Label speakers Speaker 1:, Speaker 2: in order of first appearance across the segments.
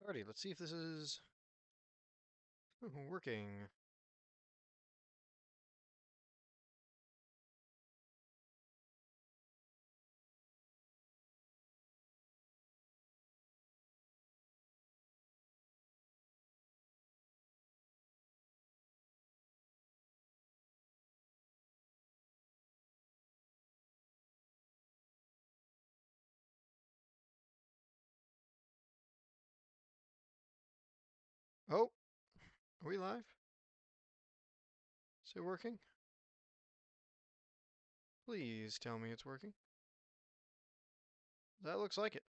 Speaker 1: Alrighty, let's see if this is working. Oh, are we live? Is it working? Please tell me it's working. That looks like it.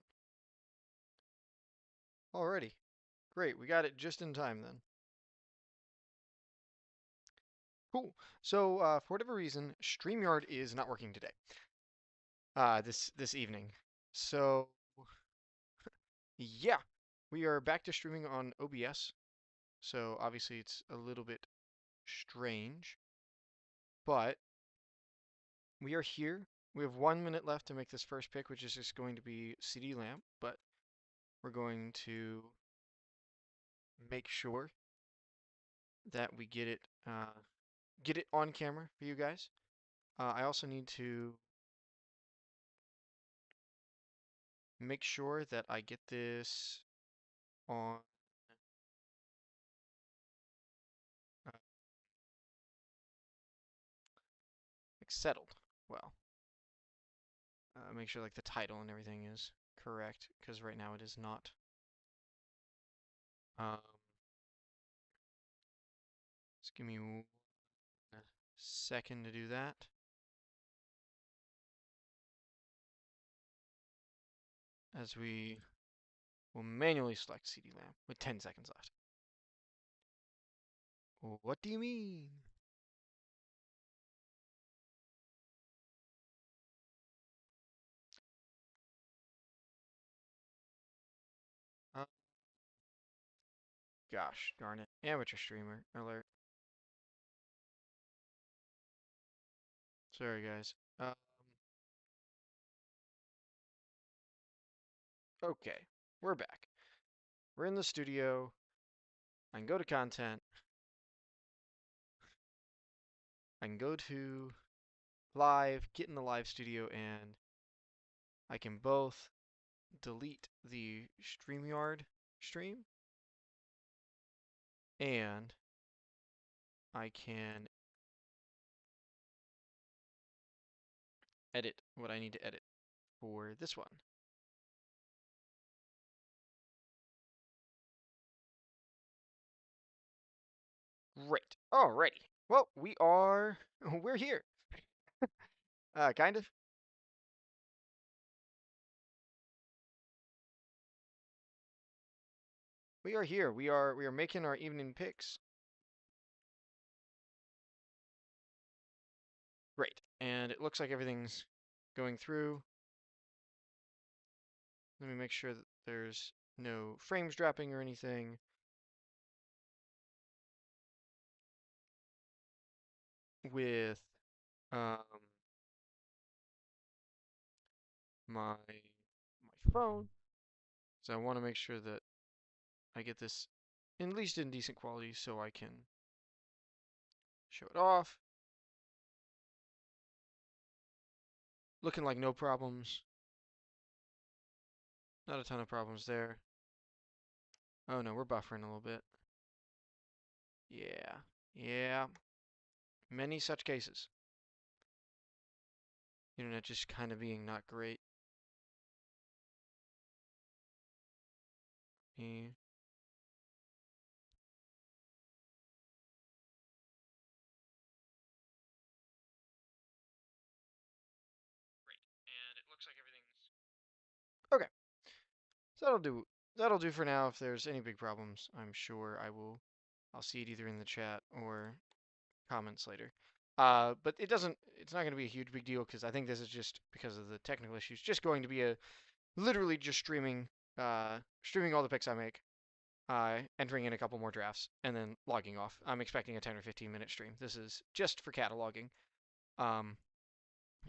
Speaker 1: Alrighty. Great, we got it just in time then. Cool. So, for whatever reason, StreamYard is not working today. This evening. So, yeah, we are back to streaming on OBS. So, obviously it's a little bit strange, but we are here. We have 1 minute left to make this first pick, which is just going to be CD lamp, but we're going to make sure that we get it on camera for you guys. I also need to make sure that I get this on uh, like settled well. Make sure like the title and everything is correct because right now it is not. Um, just give me 1 second to do that. As we will manually select CD lamp with 10 seconds left. What do you mean? Uh, Gosh darn it. Amateur streamer alert. Sorry, guys. Okay, we're back. We're in the studio. I can go to content. I can go to live, get in the live studio, and I can both delete the StreamYard stream and I can edit what I need to edit for this one. Great. Alrighty. Well, we're here. Kind of. We are here. We are making our evening picks. Great. And it looks like everything's going through. Let me make sure that there's no frames dropping or anything. With um, my phone, so I want to make sure that I get this at least in decent quality so I can show it off. Looking like no problems. Not a ton of problems there. Oh no, we're buffering a little bit. Yeah, yeah. Many such cases. Internet just kind of being not great. Yeah. And it looks like everything's okay. So that'll do for now. If there's any big problems, I'm sure I'll see it either in the chat or comments later. But it's not going to be a huge big deal because I think this is just because of the technical issues. Just going to be a literally just streaming all the picks I make, entering in a couple more drafts, and then logging off. I'm expecting a 10 or 15 minute stream. This is just for cataloging. Um,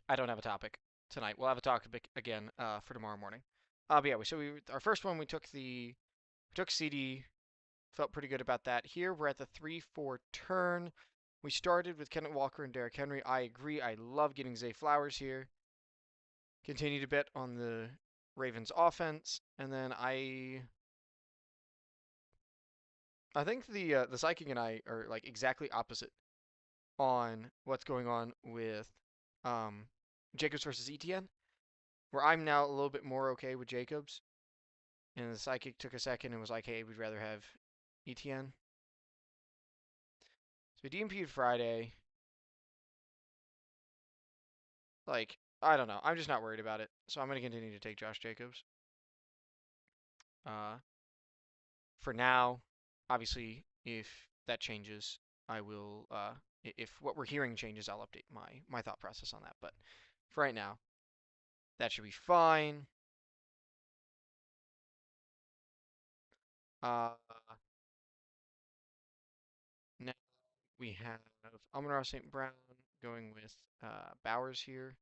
Speaker 1: I don't have a topic tonight. We'll have a topic again for tomorrow morning. But yeah, so our first one we took the Took CD, felt pretty good about that. Here we're at the 3-4 turn. We started with Kenneth Walker and Derrick Henry. I agree. I love getting Zay Flowers here. Continue to bet on the Ravens offense, and then I think the Psychic and I are like exactly opposite on what's going on with um, Jacobs versus ETN, where I'm now a little bit more okay with Jacobs, and the Psychic took a second and was like, hey, we'd rather have ETN. So we DMP'd Friday. Like, I don't know. I'm just not worried about it. So I'm going to continue to take Josh Jacobs. Uh, for now, obviously, if that changes, I will. If what we're hearing changes, I'll update my thought process on that. But for right now, that should be fine. Uh, Now we have Amon-Ra St. Brown going with Bowers here.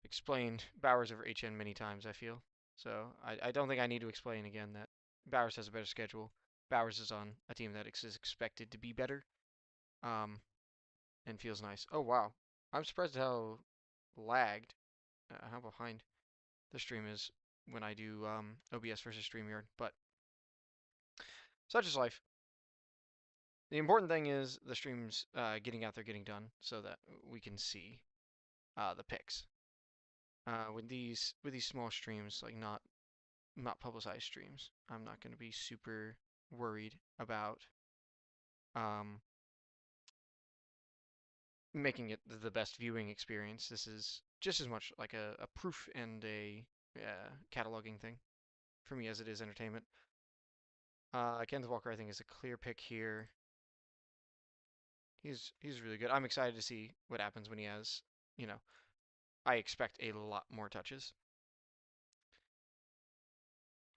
Speaker 1: Explained Bowers over HN many times, I feel. So I don't think I need to explain again that Bowers has a better schedule. Bowers is on a team that is expected to be better, and feels nice. Oh, wow. I'm surprised at how lagged, how behind the stream is when I do OBS versus StreamYard, but such is life. The important thing is the stream's getting out there, getting done, so that we can see the picks. With these small streams, like not publicized streams, I'm not going to be super worried about um, making it the best viewing experience. This is just as much like a proof and a cataloging thing for me as it is entertainment. Kenneth Walker, I think, is a clear pick here. He's really good. I'm excited to see what happens when he has, you know, I expect a lot more touches.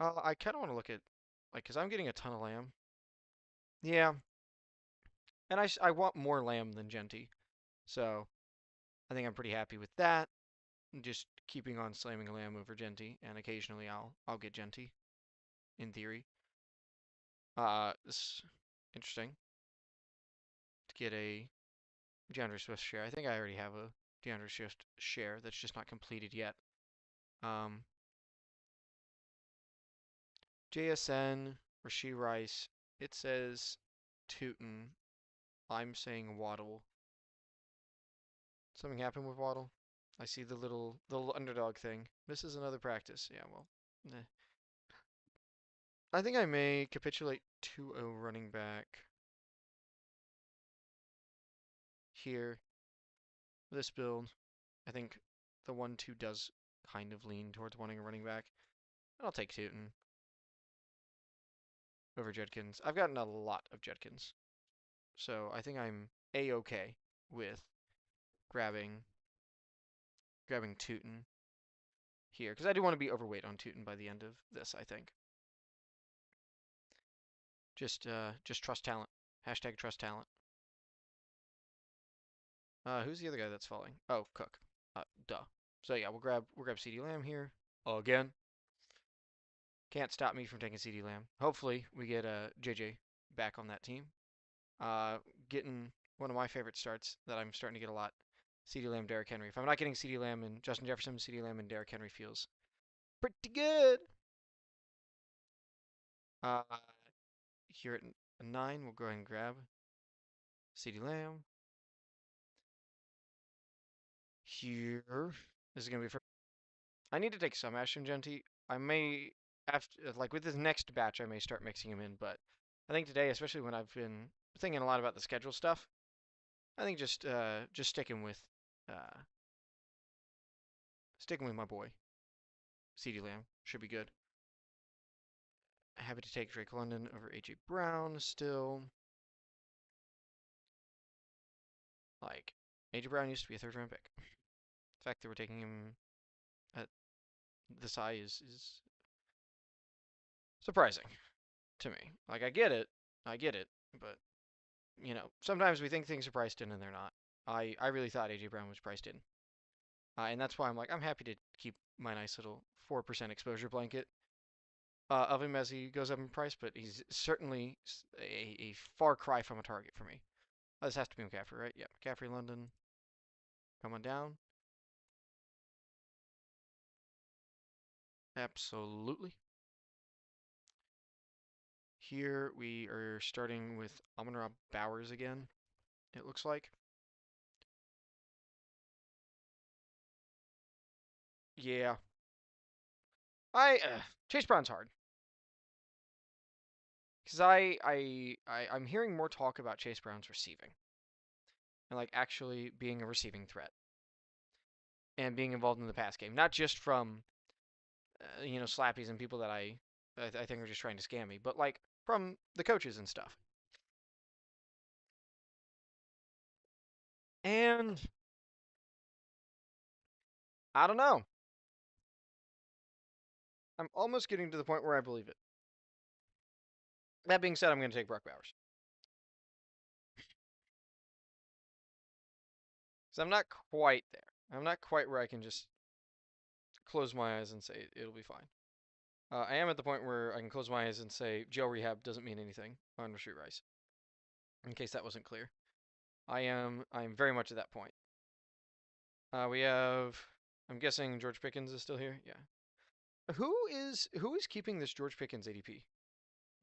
Speaker 1: I kind of want to look at, like, because I'm getting a ton of Lamb. Yeah, and I want more Lamb than Genty. So I think I'm pretty happy with that. Just keeping on slamming Lamb over Genty, and occasionally I'll get Genty, in theory. This interesting to get a DeAndre Swift share. I think I already have a DeAndre Swift share that's just not completed yet. Um, JSN, Rashee Rice. It says Tootin. I'm saying Waddle. Something happened with Waddle. I see the little underdog thing. This is another practice. Yeah, well, eh. I think I may capitulate to a running back here. This build, I think the 1-2 does kind of lean towards wanting a running back. I'll take Tootin over Judkins. I've gotten a lot of Judkins, so I think I'm a-okay with grabbing Tootin here because I do want to be overweight on Tootin by the end of this. I think just trust talent. Hashtag trust talent. Who's the other guy that's falling? Oh, Cook. Duh. So yeah, we'll grab CD Lamb here again. Can't stop me from taking CD Lamb. Hopefully we get JJ back on that team. Getting one of my favorite starts that I'm starting to get a lot. CD Lamb, Derrick Henry. If I'm not getting CD Lamb and Justin Jefferson, CD Lamb and Derrick Henry feels pretty good. Uh, here at 9, we'll go ahead and grab CD Lamb. Here, this is gonna be for. I need to take some Ashton Genty. I may after like with this next batch, I may start mixing them in. But I think today, especially when I've been thinking a lot about the schedule stuff, I think just uh, sticking with my boy CD Lamb should be good. Happy to take Drake London over AJ Brown still. Like AJ Brown used to be a third-round pick. The fact that we're taking him at this high is surprising to me. Like I get it, but you know, sometimes we think things are priced in and they're not. I really thought AJ Brown was priced in. And that's why I'm like, I'm happy to keep my nice little 4% exposure blanket of him as he goes up in price, but he's certainly a far cry from a target for me. Oh, this has to be McCaffrey, right? Yeah, McCaffrey, London, come on down. Absolutely. Here we are starting with Amon-Ra Bowers again, it looks like. Yeah. Chase Brown's hard. Because I'm hearing more talk about Chase Brown's receiving. And like actually being a receiving threat. And being involved in the pass game. Not just from slappies and people that I think are just trying to scam me, but like from the coaches and stuff. And I don't know. I'm almost getting to the point where I believe it. That being said, I'm going to take Brock Bowers. Because I'm not quite there. I'm not quite where I can just close my eyes and say it'll be fine. I am at the point where I can close my eyes and say jail rehab doesn't mean anything on Rashid Rice. In case that wasn't clear, I'm very much at that point. We have, I'm guessing George Pickens is still here. Yeah. Who is keeping this George Pickens ADP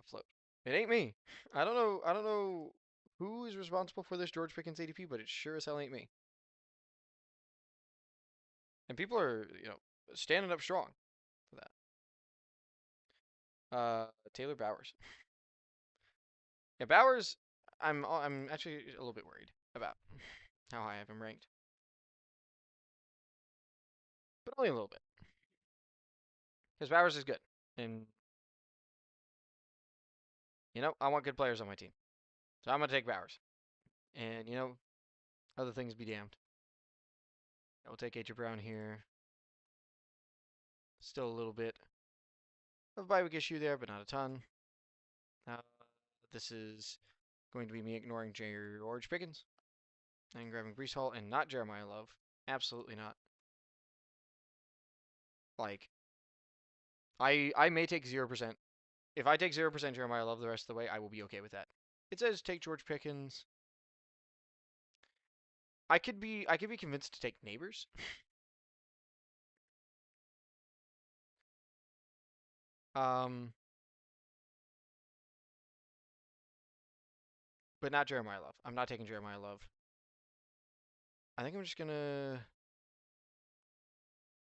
Speaker 1: afloat? It ain't me. I don't know who is responsible for this George Pickens ADP, but it sure as hell ain't me. And people are, standing up strong for that. Taylor Bowers. Yeah, Bowers. I'm actually a little bit worried about how high I have him ranked, but only a little bit because Bowers is good, and I want good players on my team, so I'm gonna take Bowers. And other things be damned. I will take AJ Brown here. Still a little bit of bye week issue there, but not a ton. This is going to be me ignoring George Pickens and grabbing Brees Hall and not Jeremiah Love. Absolutely not. Like, I may take 0%. If I take 0% Jeremiah Love the rest of the way, I will be okay with that. It says take George Pickens. I could be convinced to take Neighbors. um, but not Jeremiah Love. I'm not taking Jeremiah Love. I think I'm just gonna,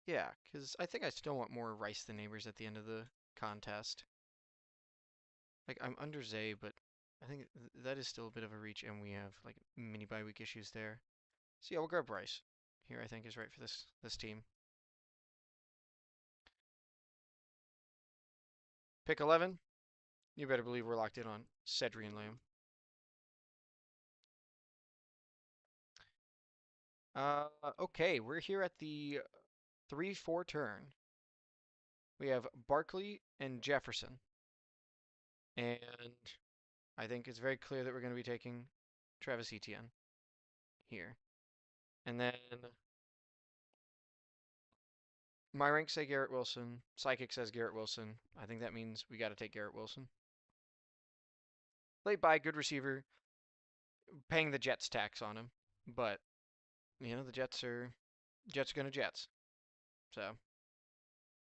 Speaker 1: yeah, because I think I still want more Rice than Neighbors at the end of the contest. Like I'm under Zay, but I think that is still a bit of a reach, and we have like mini bye week issues there. So yeah, we'll grab Rice. Here I think is right for this team. Pick 11. You better believe we're locked in on Cedric Lamb. Okay, we're here at the 3-4 turn. We have Barkley and Jefferson. And I think it's very clear that we're going to be taking Travis Etienne here. And then my ranks say Garrett Wilson. Psychic says Garrett Wilson. I think that means we got to take Garrett Wilson. Late buy, good receiver. Paying the Jets tax on him. But, the Jets are going to Jets. So,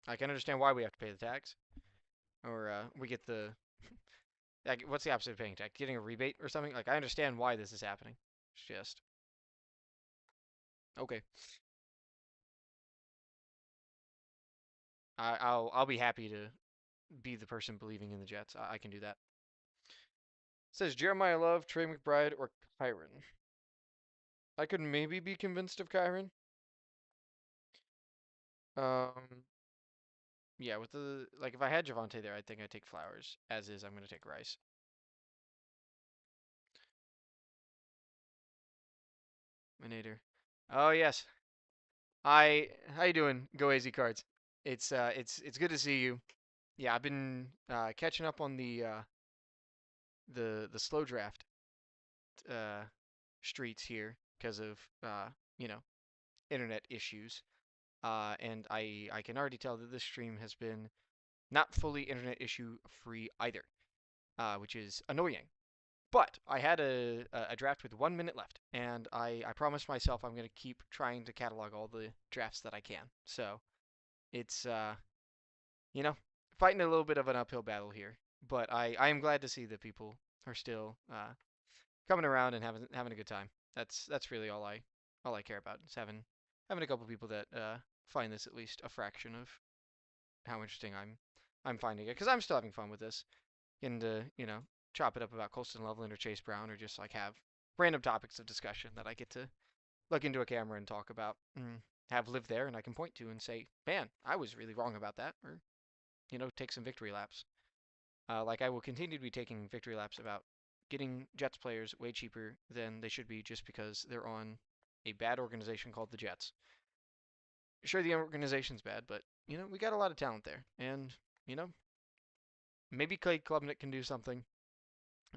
Speaker 1: I can understand why we have to pay the tax. Or we get the like, what's the opposite of paying tax? Getting a rebate or something? Like, I understand why this is happening. It's just okay. I'll be happy to be the person believing in the Jets. I can do that. It says Jeremiah Love, Trey McBride, or Kyron. I could maybe be convinced of Kyron. Um, yeah, with the like, if I had Javonte there, I think I'd take Flowers. As is, I'm gonna take Rice. Minator. Oh yes. How you doing? Go AZ Cards. It's good to see you. Yeah, I've been catching up on the slow draft uh streets here because of you know internet issues, and I can already tell that this stream has been not fully internet issue free either, which is annoying. But I had a draft with 1 minute left, and I promised myself I'm going to keep trying to catalog all the drafts that I can. So it's you know fighting a little bit of an uphill battle here, but I am glad to see that people are still coming around and having a good time. That's really all I care about is having a couple people that find this at least a fraction of how interesting I'm finding it, because I'm still having fun with this, getting to chop it up about Colston Loveland or Chase Brown, or just like have random topics of discussion that I get to look into a camera and talk about, and have lived there, and I can point to and say, man, I was really wrong about that, or take some victory laps. Like I will continue to be taking victory laps about getting Jets players way cheaper than they should be just because they're on a bad organization called the Jets. Sure, the organization's bad, but we got a lot of talent there, and you know maybe Clay Klubnik can do something.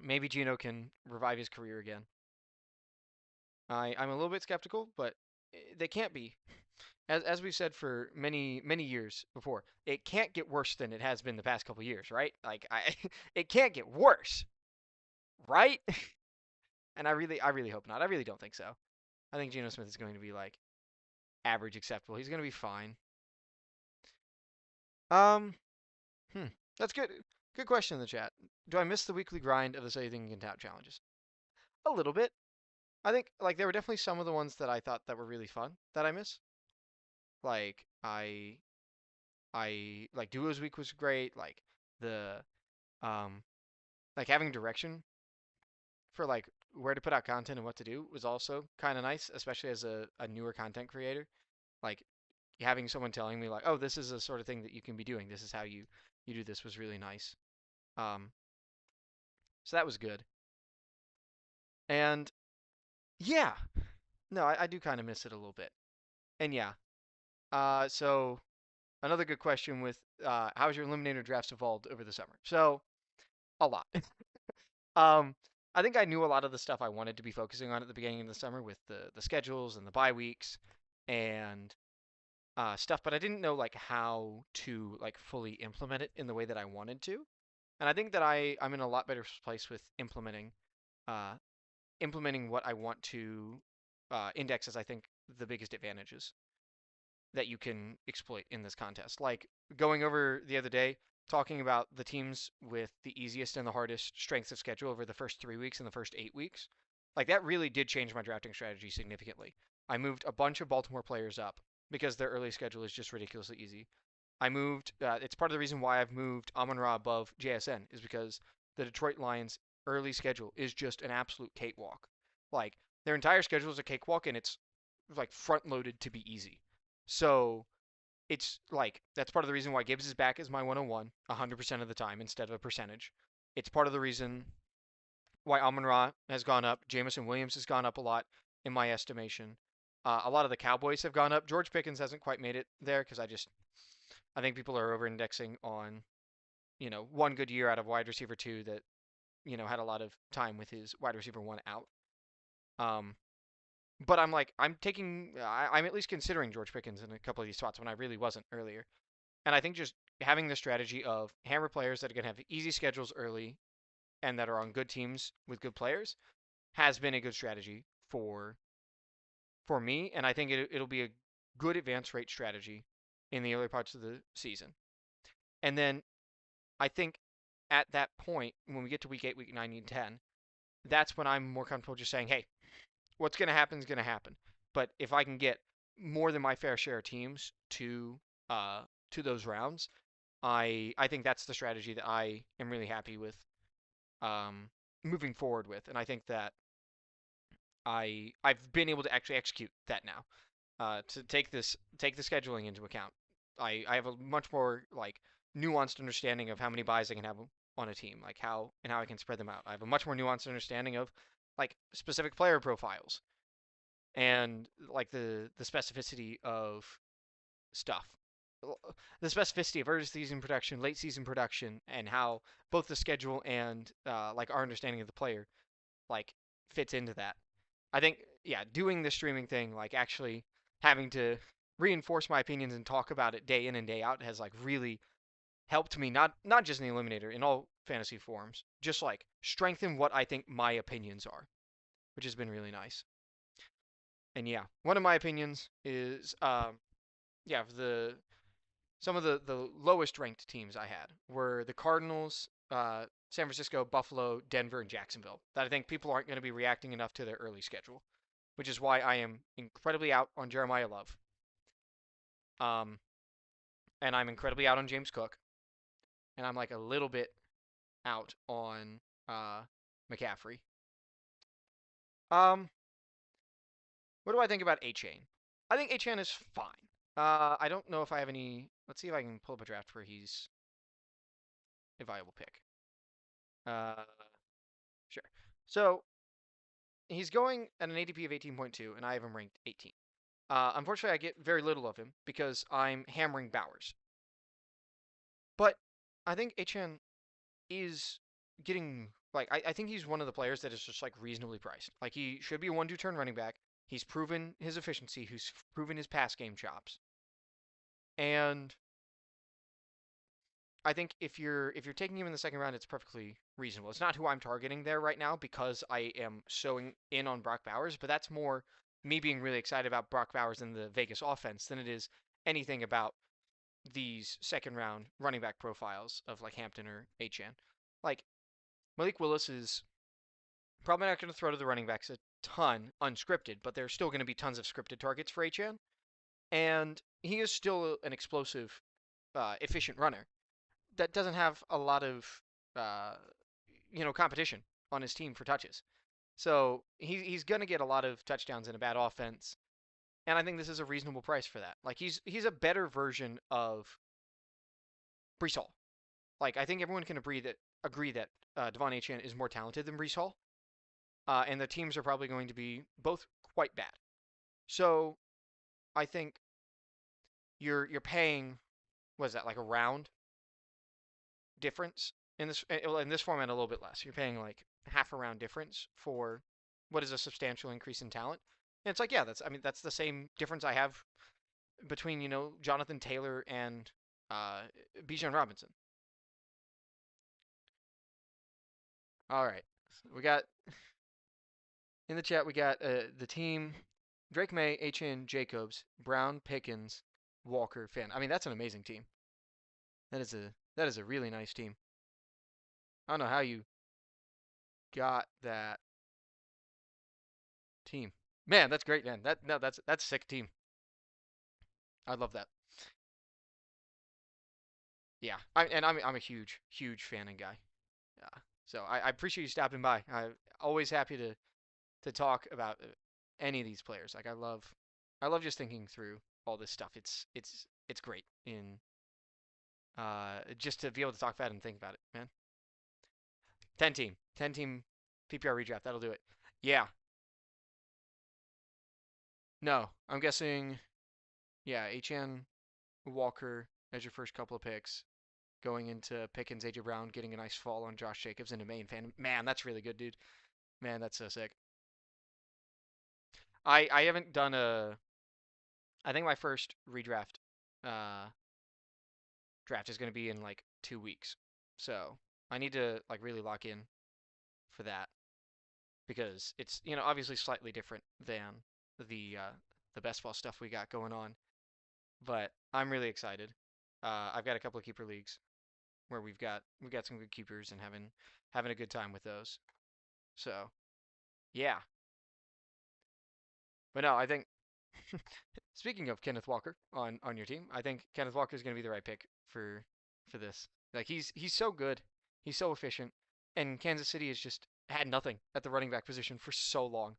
Speaker 1: Maybe Gino can revive his career again. I'm a little bit skeptical, but they can't be. As we've said for many years before, it can't get worse than it has been the past couple years, right? Like it can't get worse, right? And I really hope not. I really don't think so. I think Geno Smith is going to be like average acceptable. He's going to be fine. Um, hmm. That's good. Good question in the chat. Do I miss the weekly grind of the Say Anything and Tap challenges? A little bit. I think like there were definitely some of the ones that I thought that were really fun that I miss. Like I like Duos Week was great. Like the um like having direction for like where to put out content and what to do was also kind of nice, especially as a newer content creator. Like having someone telling me like, oh, this is a sort of thing that you can be doing. This is how you do this was really nice. Um, so that was good. And yeah, no, I do kind of miss it a little bit. And yeah, so another good question with how's your Eliminator drafts evolved over the summer? So a lot. um, I think I knew a lot of the stuff I wanted to be focusing on at the beginning of the summer with the schedules and the bye weeks and stuff, but I didn't know like how to like fully implement it in the way that I wanted to. And I think that I'm in a lot better place with uh, implementing what I want to index as I think the biggest advantages that you can exploit in this contest. Like going over the other day, talking about the teams with the easiest and the hardest strengths of schedule over the first 3 weeks and the first 8 weeks. Like that really did change my drafting strategy significantly. I moved a bunch of Baltimore players up because their early schedule is just ridiculously easy. I moved. It's part of the reason why I've moved Amon Ra above JSN is because the Detroit Lions' early schedule is just an absolute cakewalk. Like their entire schedule is a cakewalk, and it's like front loaded to be easy. So it's like that's part of the reason why Gibbs is back as my 101 100% of the time instead of a percentage. It's part of the reason why Amon Ra has gone up. Jameson Williams has gone up a lot in my estimation. A lot of the Cowboys have gone up. George Pickens hasn't quite made it there because I think people are over indexing on one good year out of wide receiver two that had a lot of time with his wide receiver one out. Um, but I'm at least considering George Pickens in a couple of these spots when I really wasn't earlier. And I think just having the strategy of hammer players that are going to have easy schedules early and that are on good teams with good players has been a good strategy for me. And I think it'll be a good advance rate strategy in the early parts of the season. And then I think at that point, when we get to week 8, week 9, and 10, that's when I'm more comfortable just saying, hey, what's going to happen is going to happen. But if I can get more than my fair share of teams to those rounds, I think that's the strategy that I am really happy with moving forward with, and I think that I've been able to actually execute that now. To take the scheduling into account, I have a much more like nuanced understanding of how many buys I can have on a team, like how I can spread them out. I have a much more nuanced understanding of like specific player profiles and like the specificity of stuff. The specificity of early season production, late season production, and how both the schedule and like our understanding of the player like fits into that. I think yeah, doing the streaming thing like actually having to reinforce my opinions and talk about it day in and day out has like really helped me not just in the Eliminator, in all fantasy forums, just like strengthen what I think my opinions are, which has been really nice. And yeah, one of my opinions is yeah, the some of the lowest ranked teams I had were the Cardinals, San Francisco, Buffalo, Denver, and Jacksonville. That I think people aren't going to be reacting enough to their early schedule, which is why I am incredibly out on Jeremiah Love. Um, and I'm incredibly out on James Cook, and I'm like a little bit out on McCaffrey. Um, what do I think about A-Chain? I think A-Chain is fine. I don't know if I have any. Let's see if I can pull up a draft where he's a viable pick. Uh, sure. So he's going at an ADP of 18.2, and I have him ranked 18. Unfortunately, I get very little of him because I'm hammering Bowers. But I think Achan is getting like I think he's one of the players that is just like reasonably priced. Like he should be a 1-2 turn running back. He's proven his efficiency. He's proven his pass game chops. And I think if you're taking him in the second round, it's perfectly reasonable. It's not who I'm targeting there right now because I am so in on Brock Bowers, but that's more me being really excited about Brock Bowers and the Vegas offense than it is anything about these second round running back profiles of like Hampton or Achan. Like Malik Willis is probably not going to throw to the running backs a ton unscripted, but there's still going to be tons of scripted targets for Achan, and he is still an explosive, efficient runner that doesn't have a lot of uh, competition on his team for touches. So he's gonna get a lot of touchdowns in a bad offense, and I think this is a reasonable price for that. Like he's a better version of Brees Hall. Like I think everyone can agree that Devon Achane is more talented than Brees Hall, and the teams are probably going to be both quite bad. So I think you're paying, what is that, like a round difference in this format, a little bit less. You're paying like half a round difference for what is a substantial increase in talent. And it's like, yeah, that's the same difference I have between Jonathan Taylor and uh, Bijan Robinson. All right, we got in the chat. We got the team: Drake May, H.N. Jacobs, Brown, Pickens, Walker, Finn. I mean, that's an amazing team. That is a really nice team. I don't know how you got that team. Man, that's great, man. That no, that's a sick team. I love that. Yeah, I'm a huge fan and guy. Yeah, so I appreciate you stopping by. I'm always happy to talk about any of these players. Like I love just thinking through all this stuff. It's great in just to be able to talk about it and think about it, man. 10 team PPR redraft. That'll do it. Yeah. No, I'm guessing. Yeah, HN Walker as your first couple of picks, going into Pickens, AJ Brown, getting a nice fall on Josh Jacobs into main fan. Man, that's really good, dude. Man, that's so sick. I haven't done a. I think my first redraft uh, draft is going to be in like 2 weeks, so I need to like really lock in for that because it's obviously slightly different than the best ball stuff we got going on, but I'm really excited. I've got a couple of keeper leagues where we've got some good keepers and having a good time with those. So yeah, but no, I think speaking of Kenneth Walker on your team, I think Kenneth Walker is going to be the right pick for this. Like he's so good, he's so efficient, and Kansas City has just had nothing at the running back position for so long.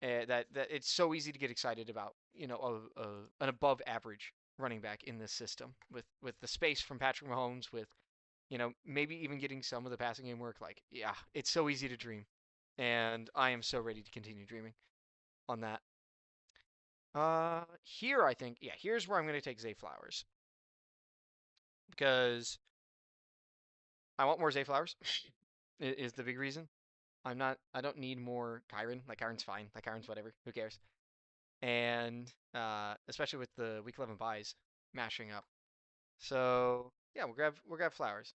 Speaker 1: That it's so easy to get excited about, an above average running back in this system with the space from Patrick Mahomes, with maybe even getting some of the passing game work. Like, yeah, it's so easy to dream, and I am so ready to continue dreaming on that. Here I think, yeah, here's where I'm going to take Zay Flowers because I want more Zay Flowers. Is the big reason. I don't need more Kyron. Like Kyron's fine. Like Kyron's whatever. Who cares? and especially with the Week 11 buys mashing up. So yeah, we'll grab Flowers.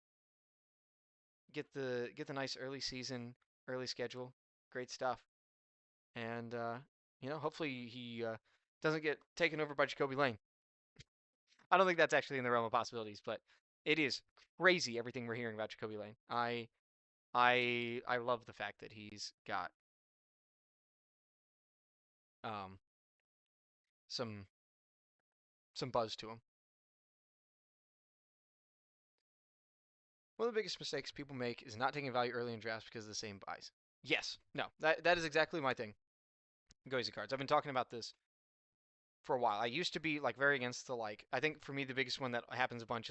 Speaker 1: Get the nice early season, early schedule, great stuff, and hopefully he doesn't get taken over by Jacoby Lane. I don't think that's actually in the realm of possibilities, but it is crazy everything we're hearing about Jacoby Lane. I love the fact that he's got um some some buzz to him. One of the biggest mistakes people make is not taking value early in drafts because of the same buys. Yes, no, that is exactly my thing. Go easy cards. I've been talking about this for a while. I used to be like very against the like. I think for me the biggest one that happens a bunch